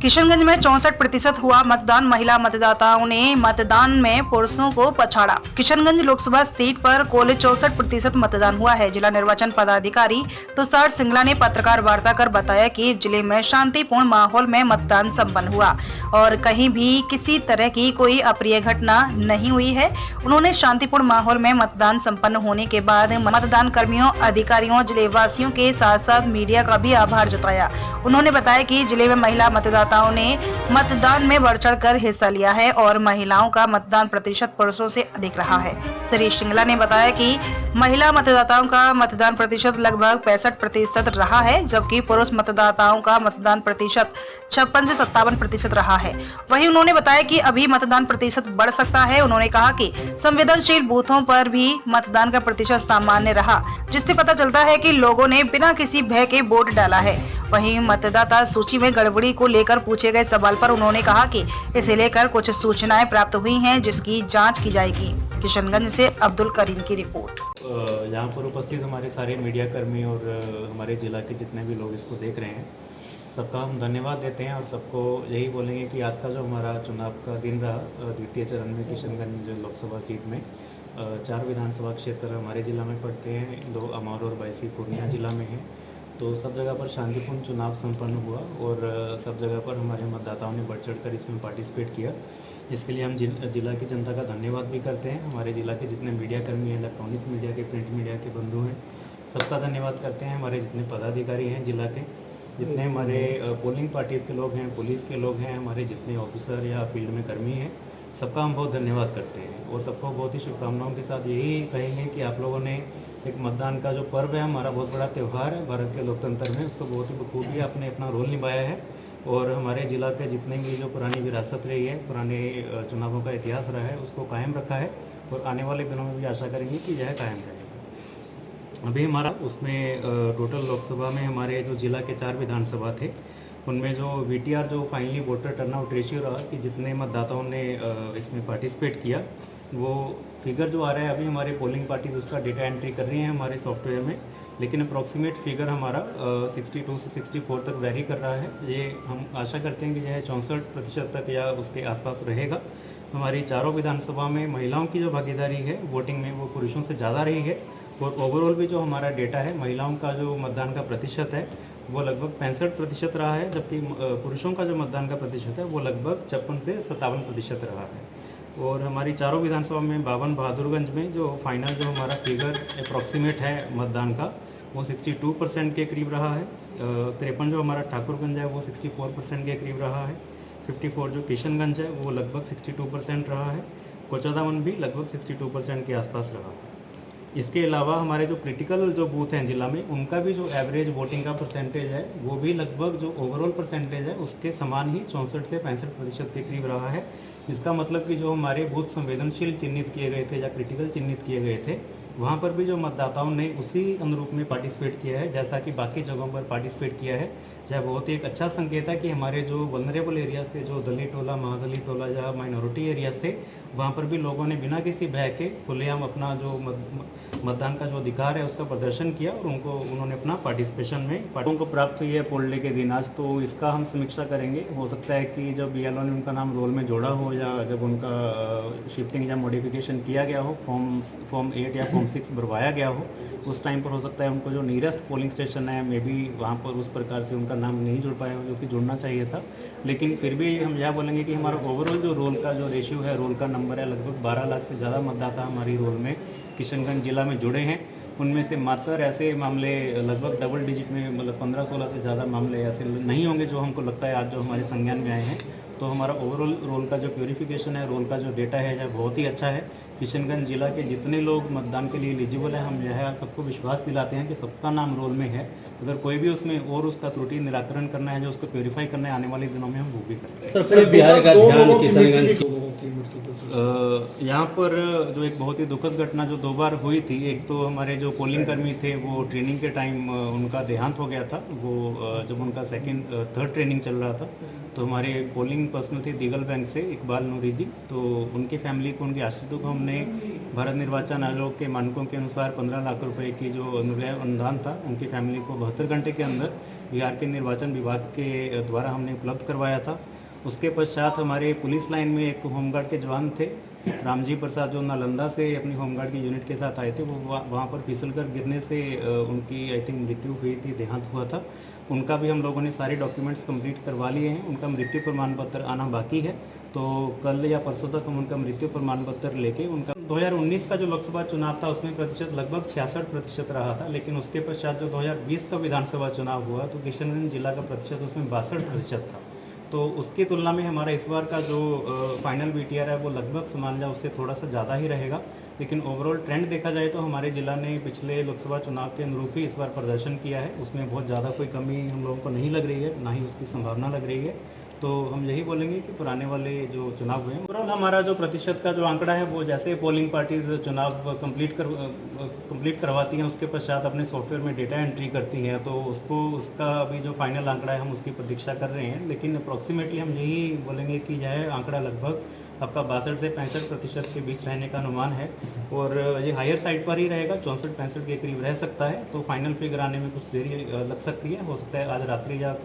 किशनगंज में 64% हुआ मतदान। महिला मतदाताओं ने मतदान में पुरुषों को पछाड़ा। किशनगंज लोकसभा सीट पर कुल 64% मतदान हुआ है। जिला निर्वाचन पदाधिकारी तुषार सिंगला ने पत्रकार वार्ता कर बताया कि जिले में शांतिपूर्ण माहौल में मतदान संपन्न हुआ और कहीं भी किसी तरह की कोई अप्रिय घटना नहीं हुई है। उन्होंने शांतिपूर्ण माहौल में मतदान संपन्न होने के बाद मतदान कर्मियों, अधिकारियों, जिले वासियों के साथ साथ मीडिया का भी आभार जताया। उन्होंने बताया कि जिले में महिला मतदाताओं ने मतदान में बढ़ चढ़ कर हिस्सा लिया है और महिलाओं का मतदान प्रतिशत पुरुषों से अधिक रहा है। श्री सिंगला ने बताया कि महिला मतदाताओं का मतदान प्रतिशत लगभग 65% रहा है, जबकि पुरुष मतदाताओं का मतदान प्रतिशत 56 से 57% रहा है। वहीं उन्होंने बताया कि अभी मतदान प्रतिशत बढ़ सकता है। उन्होंने कहा कि संवेदनशील बूथों पर भी मतदान का प्रतिशत सामान्य रहा, जिससे पता चलता है कि लोगों ने बिना किसी भय के वोट डाला है। वहीं मतदाता सूची में गड़बड़ी को लेकर पूछे गए सवाल पर उन्होंने कहा कि इसे लेकर कुछ सूचनाएं प्राप्त हुई हैं, जिसकी जांच की जाएगी। किशनगंज से अब्दुल करीम की रिपोर्ट। यहाँ पर उपस्थित हमारे सारे मीडिया कर्मी और हमारे जिला के जितने भी लोग इसको देख रहे हैं, सबका हम धन्यवाद देते हैं और सबको यही बोलेंगे कि आज का जो हमारा चुनाव का दिन रहा, द्वितीय चरण में किशनगंज लोकसभा सीट में 4 विधानसभा क्षेत्र हमारे जिला में पड़ते हैं, 2 अमौर और 22 पूर्णिया जिला में हैं। तो सब जगह पर शांतिपूर्ण चुनाव संपन्न हुआ और सब जगह पर हमारे मतदाताओं ने बढ़ चढ़कर इसमें पार्टिसिपेट किया। इसके लिए हम जिला की जनता का धन्यवाद भी करते हैं। हमारे जिला के जितने मीडिया कर्मी हैं, इलेक्ट्रॉनिक मीडिया के, प्रिंट मीडिया के बंधु हैं, सबका धन्यवाद करते हैं। हमारे जितने पदाधिकारी हैं जिला के, जितने हमारे पोलिंग पार्टीज़ के लोग हैं, पुलिस के लोग हैं, हमारे जितने ऑफिसर या फील्ड में कर्मी हैं, सबका हम बहुत धन्यवाद करते हैं और सबको बहुत ही शुभकामनाओं के साथ यही कहेंगे कि आप लोगों ने एक मतदान का जो पर्व है, हमारा बहुत बड़ा त्यौहार है भारत के लोकतंत्र में, उसको बहुत ही बखूबी आपने अपना रोल निभाया है और हमारे ज़िला के जितने भी जो पुरानी विरासत रही है, पुराने चुनावों का इतिहास रहा है, उसको कायम रखा है और आने वाले दिनों में भी आशा करेंगे कि यह कायम रहेगा। अभी हमारा उसमें टोटल लोकसभा में हमारे जो जिला के 4 विधानसभा थे, उनमें जो VTR जो फाइनली वोटर टर्नआउट रेशियो रहा कि जितने मतदाताओं ने इसमें पार्टिसिपेट किया, वो फिगर जो आ रहा है अभी हमारे पोलिंग पार्टी उसका डेटा एंट्री कर रही हैं हमारे सॉफ्टवेयर में, लेकिन अप्रॉक्सीमेट फिगर हमारा 62 से 64 तक वेरी कर रहा है। ये हम आशा करते हैं कि यह 64% तक या उसके आसपास रहेगा। हमारी चारों विधानसभा में महिलाओं की जो भागीदारी है वोटिंग में, वो पुरुषों से ज़्यादा रही है और ओवरऑल भी जो हमारा डेटा है, महिलाओं का जो मतदान का प्रतिशत है वो लगभग 65% रहा है, जबकि पुरुषों का जो मतदान का प्रतिशत है वो लगभग 56 से 57% रहा है। और हमारी चारों विधानसभा में 52 बहादुरगंज में जो फाइनल जो हमारा फिगर अप्रॉक्सीमेट है मतदान का, वो 62% के करीब रहा है। 53 जो हमारा ठाकुरगंज है वो 64% के करीब रहा है। 54 जो किशनगंज है वो लगभग 62% रहा है। कोचादावन भी लगभग 62% के आसपास रहा है। इसके अलावा हमारे जो क्रिटिकल जो बूथ हैं जिला में, उनका भी जो एवरेज वोटिंग का परसेंटेज है वो भी लगभग जो ओवरऑल परसेंटेज है उसके समान ही 64 से 65% के करीब रहा है। इसका मतलब कि जो हमारे बूथ संवेदनशील चिन्हित किए गए थे या क्रिटिकल चिन्हित किए गए थे, वहाँ पर भी जो मतदाताओं ने उसी अनुरूप में पार्टिसिपेट किया है जैसा कि बाकी जगहों पर पार्टिसिपेट किया है। यह बहुत ही एक अच्छा संकेत है कि हमारे जो वल्नरेबल एरियाज़ थे, जो दलित टोला, महादलित टोला या माइनॉरिटी एरियाज़ थे, वहाँ पर भी लोगों ने बिना किसी भय के खुलेआम अपना जो मतदान का जो अधिकार है उसका प्रदर्शन किया और उन्होंने अपना पार्टिसिपेशन में पार्टियों को प्राप्त हुई है पोल डे के दिन आज। तो इसका हम समीक्षा करेंगे। हो सकता है कि जब BLO ने उनका नाम रोल में जोड़ा हो या जब उनका शिफ्टिंग या मॉडिफिकेशन किया गया हो, फॉर्म 8 या फॉर्म 6 भरवाया गया हो, उस टाइम पर हो सकता है उनको जो नियरेस्ट पोलिंग स्टेशन है मे बी वहाँ पर उस प्रकार से उनका नाम नहीं जुड़ पाया हो जो कि जुड़ना चाहिए था। लेकिन फिर भी हम यह बोलेंगे कि हमारा ओवरऑल जो रोल का जो रेशियो है, रोल का नंबर है, लगभग 12 लाख से ज़्यादा मतदाता हमारी रोल में किशनगंज जिला में जुड़े हैं। उनमें से मात्र ऐसे मामले लगभग डबल डिजिट में, मतलब 15-16 से ज़्यादा मामले ऐसे नहीं होंगे जो हमको लगता है आज जो हमारे संज्ञान में आए हैं। तो हमारा ओवरऑल रोल का जो प्यूरिफिकेशन है, रोल का जो डेटा है, यह बहुत ही अच्छा है। किशनगंज जिला के जितने लोग मतदान के लिए एलिजिबल हैं, हम यह सबको विश्वास दिलाते हैं कि सबका नाम रोल में है। अगर कोई भी उसमें और उसका त्रुटि निराकरण करना है, जो उसको प्योरीफाई करना है, आने वाले दिनों में हम वो भी करेंगे। सबसे बिहार का ध्यान किशनगंज की यहाँ पर जो एक बहुत ही दुखद घटना जो 2 बार हुई थी, एक तो हमारे जो पोलिंग कर्मी थे वो ट्रेनिंग के टाइम उनका देहांत हो गया था। वो जब उनका 3rd ट्रेनिंग चल रहा था, तो हमारे पोलिंग पर्सनल थे दीगल बैंक से इकबाल नूरी जी, तो उनकी फैमिली को, उनके आश्रितों को हमने भारत निर्वाचन आयोग के मानकों के अनुसार 15 लाख रुपए की जो अनुदान था उनकी फैमिली को 72 घंटे के अंदर बिहार के निर्वाचन विभाग के द्वारा हमने उपलब्ध करवाया था। उसके पश्चात हमारे पुलिस लाइन में एक होमगार्ड के जवान थे रामजी प्रसाद, जो नालंदा से अपनी होमगार्ड की यूनिट के साथ आए थे। वो वहाँ पर फिसलकर गिरने से उनकी आई थिंक मृत्यु हुई थी, देहांत हुआ था। उनका भी हम लोगों ने सारे डॉक्यूमेंट्स कंप्लीट करवा लिए हैं। उनका मृत्यु प्रमाण पत्र आना बाकी है, तो कल या परसों तक हम उनका मृत्यु प्रमाण पत्र लेके उनका 2019 का जो लोकसभा चुनाव था उसमें प्रतिशत लगभग 66% रहा था, लेकिन उसके पश्चात जो 2020 का विधानसभा चुनाव हुआ तो किशनगंज जिला का प्रतिशत उसमें 62% था। तो उसकी तुलना में हमारा इस बार का जो फाइनल BTR है वो लगभग समान जा उससे थोड़ा सा ज़्यादा ही रहेगा, लेकिन ओवरऑल ट्रेंड देखा जाए तो हमारे ज़िला ने पिछले लोकसभा चुनाव के अनुरूप ही इस बार प्रदर्शन किया है। उसमें बहुत ज़्यादा कोई कमी हम लोगों को नहीं लग रही है, ना ही उसकी संभावना लग रही है। तो हम यही बोलेंगे कि पुराने वाले जो चुनाव हुए हैं, ओवरऑल हमारा जो प्रतिशत का जो आंकड़ा है वो जैसे पोलिंग पार्टीज चुनाव कंप्लीट करवाती हैं उसके पश्चात अपने सॉफ्टवेयर में डेटा एंट्री करती हैं, तो उसका अभी जो फाइनल आंकड़ा है हम उसकी प्रतीक्षा कर रहे हैं। लेकिन अप्रॉक्सीमेटली हम यही बोलेंगे कि यह आंकड़ा लगभग आपका 62 से 65% के बीच रहने का अनुमान है, और ये हायर साइड पर ही रहेगा, 64-65 के करीब रह सकता है। तो फाइनल फिगर आने में कुछ देरी लग सकती है, हो सकता है आज रात्रि या